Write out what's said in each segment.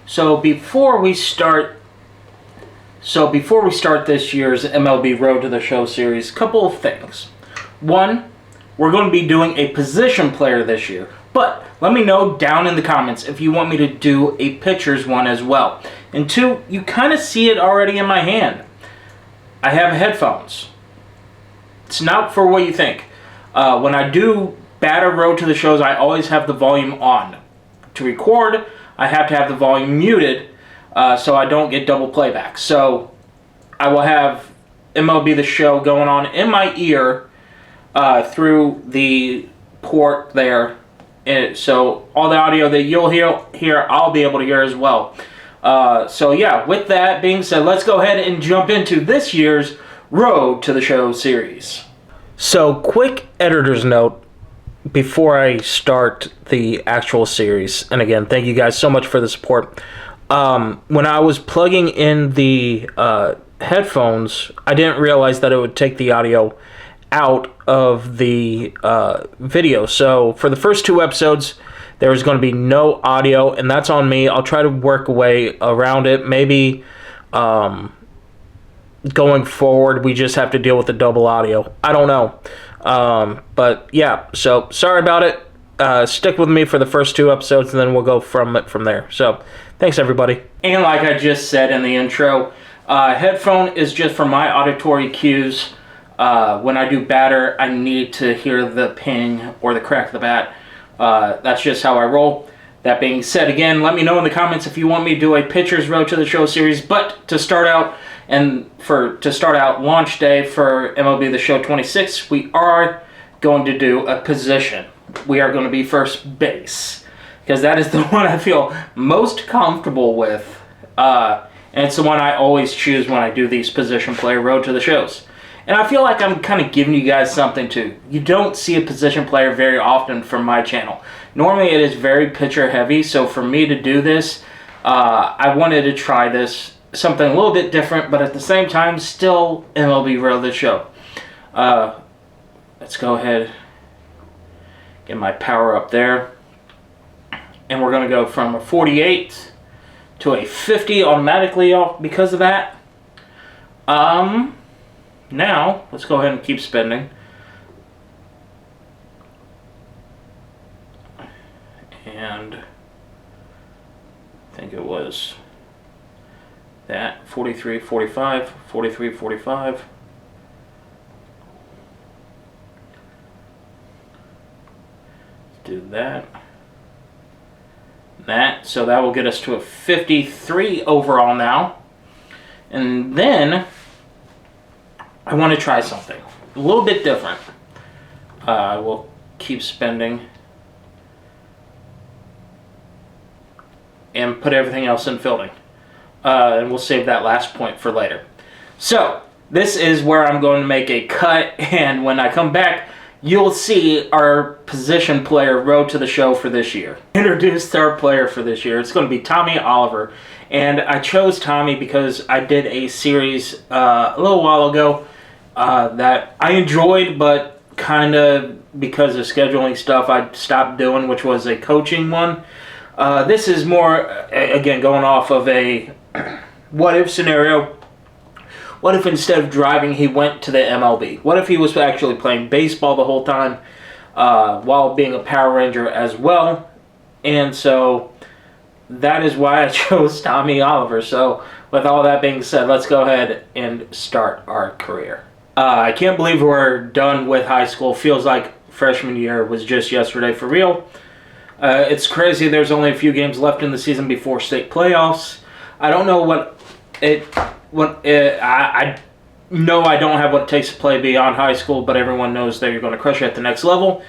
So before we start this year's MLB Road to the Show series, couple of things. One, we're going to be doing a position player this year, but let me know down in the comments if you want me to do a pitcher's one as well. And two, you kind of see it already in my hand. I have headphones. It's not for what you think. When I do Batter Road to the Shows, I always have the volume on. To record, I have to have the volume muted so I don't get double playback. So I will have MLB The Show going on in my ear through the port there. And so all the audio that you'll hear, I'll be able to hear as well. So yeah, with that being said, let's go ahead and jump into this year's Road to the Show series. So quick editor's note before I start the actual series. And again, thank you guys so much for the support. When I was plugging in the headphones, I didn't realize that it would take the audio out of the video. So for the first 2 episodes, there was going to be no audio, and that's on me. I'll try to work a way around it. Maybe going forward, we just have to deal with the double audio. I don't know. But yeah, so sorry about it. Stick with me for the first 2 episodes, and then we'll go from there. So thanks, everybody. And like I just said in the intro, headphone is just for my auditory cues. When I do batter, I need to hear the ping or the crack of the bat. That's just how I roll. That being said, again, let me know in the comments if you want me to do a Pitcher's Road to the Show series. But to start out, launch day for MLB The Show 26, we are going to do a position. We are going to be first base, because that is the one I feel most comfortable with. And it's the one I always choose when I do these position player Road to the Shows. And I feel like I'm kind of giving you guys something too. You don't see a position player very often from my channel. Normally it is very pitcher heavy, so for me to do this, I wanted to try this, something a little bit different, but at the same time, still MLB Road to the Show. Let's go ahead, get my power up there. And we're going to go from a 48 to a 50 automatically off because of that. Now, let's go ahead and keep spinning. And I think it was that 43, 45, 43, 45. Do that. So that will get us to a 53 overall now. And then I want to try something a little bit different. We'll keep spending and put everything else in fielding. And we'll save that last point for later. So this is where I'm going to make a cut, and when I come back, you'll see our position player Road to the Show for this year. Introduced our player for this year. It's going to be Tommy Oliver. And I chose Tommy because I did a series a little while ago that I enjoyed, but kind of because of scheduling stuff I stopped doing, which was a coaching one. This is more, again, going off of a what-if scenario. What if instead of driving, he went to the MLB? What if he was actually playing baseball the whole time while being a Power Ranger as well? And so that is why I chose Tommy Oliver. So with all that being said, let's go ahead and start our career. I can't believe we're done with high school. Feels like freshman year was just yesterday for real. It's crazy. There's only a few games left in the season before state playoffs. I don't know I know I don't have what it takes to play beyond high school, but everyone knows that you're going to crush it at the next level.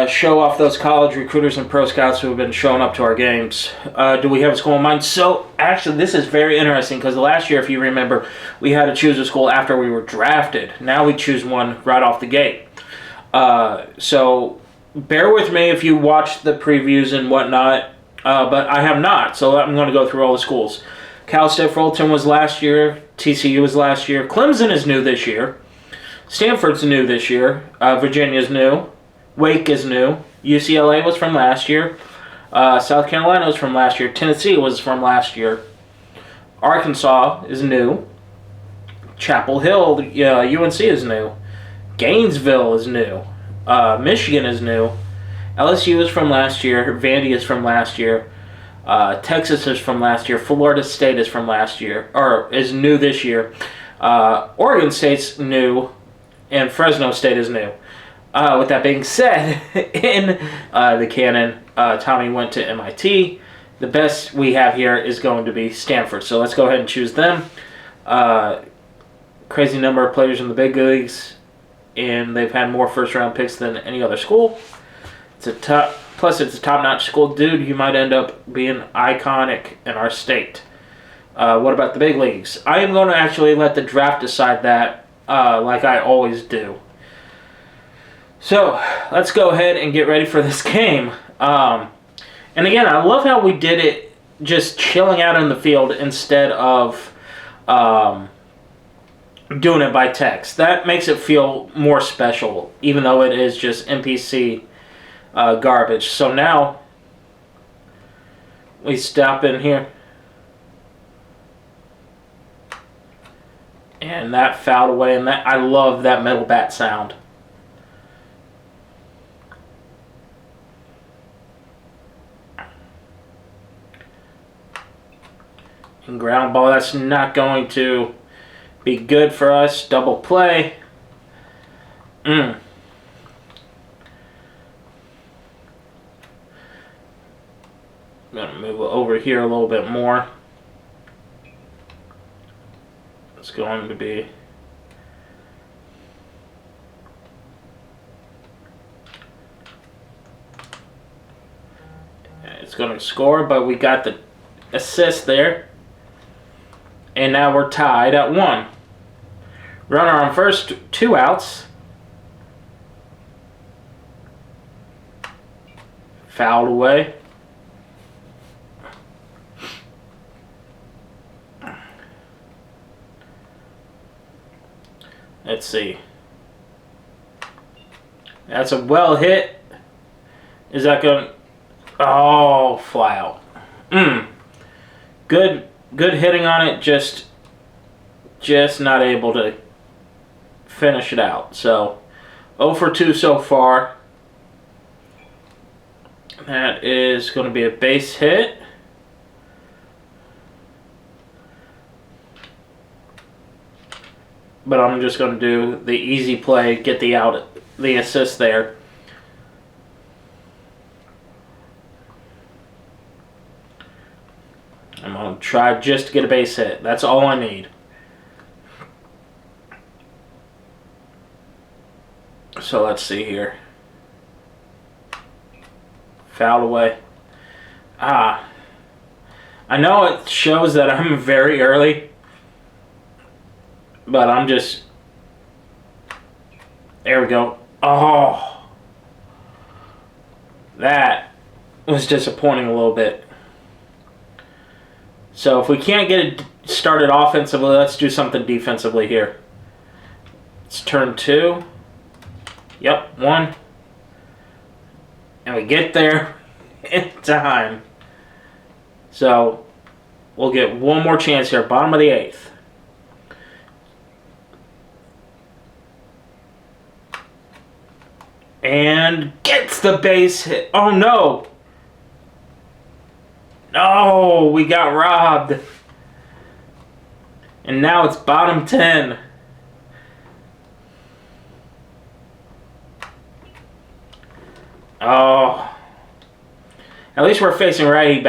Show off those college recruiters and pro scouts who have been showing up to our games. Do we have a school in mind? So, actually, this is very interesting because last year, if you remember, we had to choose a school after we were drafted. Now we choose one right off the gate. So, bear with me if you watch the previews and whatnot, but I have not, so I'm going to go through all the schools. Cal State Fullerton was last year. TCU was last year. Clemson is new this year. Stanford's new this year. Virginia's new. Wake is new. UCLA was from last year. South Carolina was from last year. Tennessee was from last year. Arkansas is new. Chapel Hill, UNC is new. Gainesville is new. Michigan is new. LSU is from last year. Vandy is from last year. Texas is from last year. Florida State is from last year, or is new this year. Oregon State's new, and Fresno State is new. With that being said, in the canon, Tommy went to MIT. The best we have here is going to be Stanford. So let's go ahead and choose them. Crazy number of players in the big leagues, and they've had more first-round picks than any other school. It's a top-notch school. Dude, you might end up being iconic in our state. What about the big leagues? I am going to actually let the draft decide that, like I always do. So, let's go ahead and get ready for this game. And again, I love how we did it just chilling out in the field instead of doing it by text. That makes it feel more special, even though it is just NPC garbage. So now, we stop in here. And that fouled away, and that I love that metal bat sound. And ground ball, that's not going to be good for us. Double play. I'm going to move over here a little bit more. It's going to be it's going to score, but we got the assist there. And now we're tied at 1. Runner on first, 2 outs. Fouled away. Let's see. That's a well hit. Is that going to... Oh, fly out. Good hitting on it, just not able to finish it out. So, 0 for 2 so far. That is going to be a base hit. But I'm just going to do the easy play, get the out, the assist there. I'm going to try just to get a base hit. That's all I need. So let's see here. Fouled away. I know it shows that I'm very early, but I'm just... There we go. Oh! That was disappointing a little bit. So if we can't get it started offensively, let's do something defensively here. It's turn 2. Yep, 1. And we get there in time. So we'll get one more chance here. Bottom of the 8th. And gets the base hit. Oh no! No, we got robbed. And now it's bottom 10. Oh. At least we're facing righty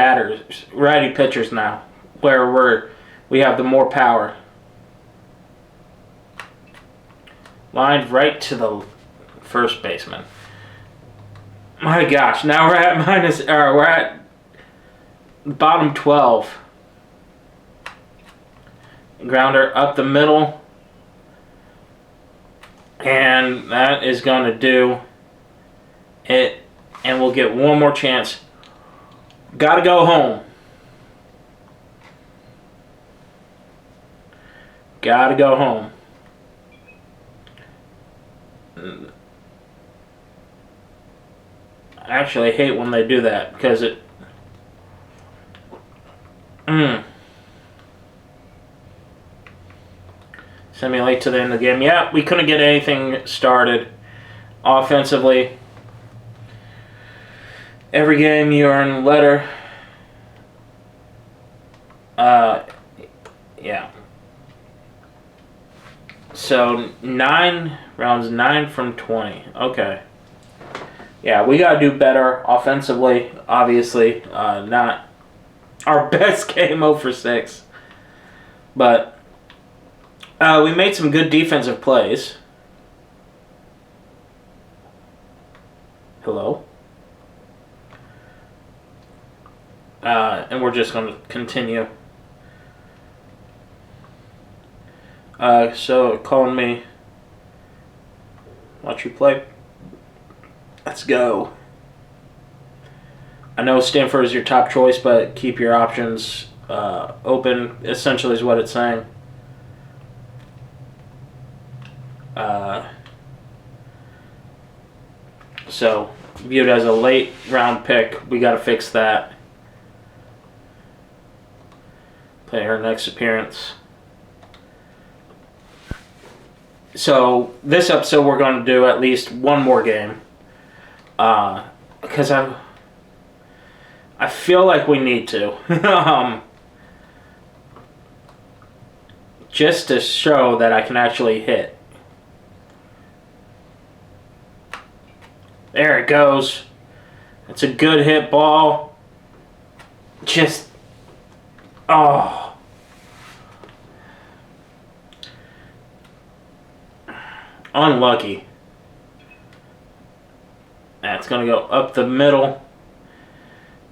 pitchers now, where we have the more power. Lined right to the first baseman. My gosh, now we're at bottom 12. Grounder up the middle. And that is going to do it. And we'll get one more chance. Gotta go home. Gotta go home. I actually hate when they do that because it Simulate to the end of the game. Yeah, we couldn't get anything started offensively. Every game you earn letter. Yeah. So 9 rounds, 9 from 20. Okay. Yeah, we gotta do better offensively. Obviously, not our best game, 0 for 6, but we made some good defensive plays. Hello. And we're just going to continue. So, calling me. Watch you play. Let's go. I know Stanford is your top choice, but keep your options open, essentially is what it's saying. So, viewed as a late round pick, we got to fix that. Play her next appearance. So, this episode we're going to do at least one more game. Because I feel like we need to. Just to show that I can actually hit. There it goes. It's a good hit ball. Just... Oh. Unlucky. That's going to go up the middle.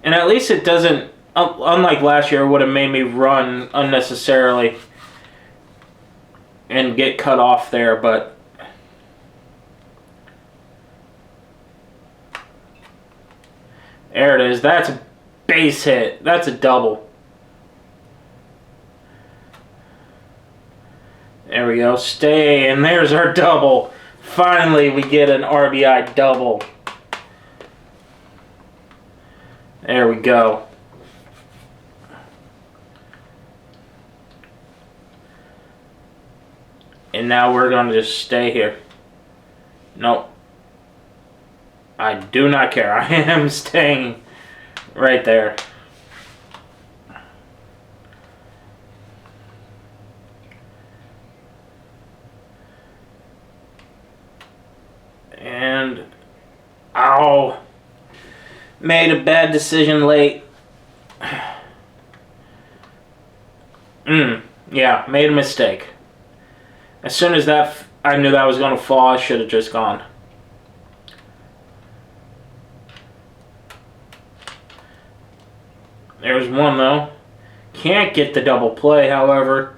And at least it doesn't, unlike last year, it would have made me run unnecessarily and get cut off there, but there it is. That's a base hit. That's a double. There we go. Stay, and there's our double. Finally, we get an RBI double. There we go. And now we're going to just stay here. Nope. I do not care. I am staying right there. And... Ow. Made a bad decision late. Yeah, made a mistake. As soon as I knew that was going to fall, I should have just gone. There's one, though. Can't get the double play, however.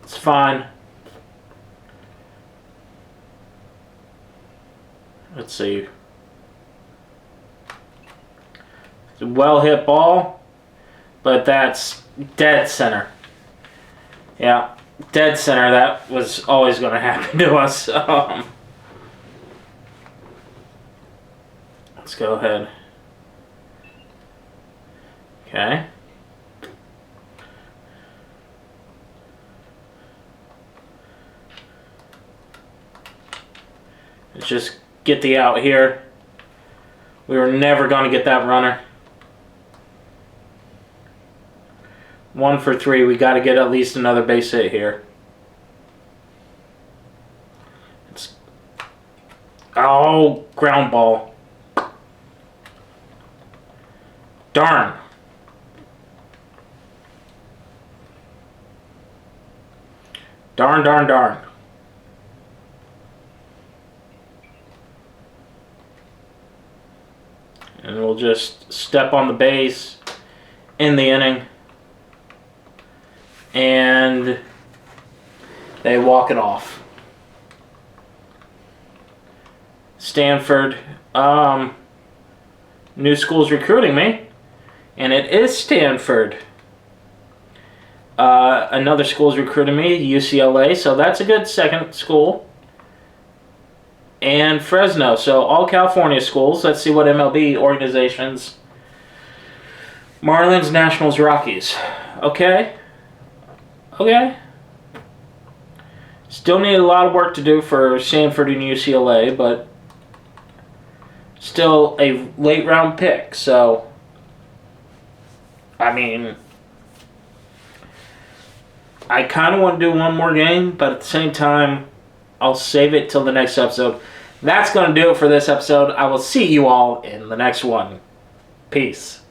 It's fine. Let's see. It's a well-hit ball, but that's dead center. Yeah, dead center. That was always going to happen to us. Let's go ahead. Okay. Let's just get the out here. We were never going to get that runner. 1 for 3. We got to get at least another base hit here. Oh, ground ball. Darn. Darn, darn, darn. And we'll just step on the base in the inning. And they walk it off. Stanford. New school's recruiting me. And it is Stanford. Another school's recruiting me, UCLA. So that's a good second school. And Fresno. So all California schools. Let's see what MLB organizations Marlins, Nationals, Rockies. Okay. Okay. Still need a lot of work to do for Stanford and UCLA, but still a late round pick. So, I mean, I kind of want to do one more game, but at the same time, I'll save it till the next episode. That's going to do it for this episode. I will see you all in the next one. Peace.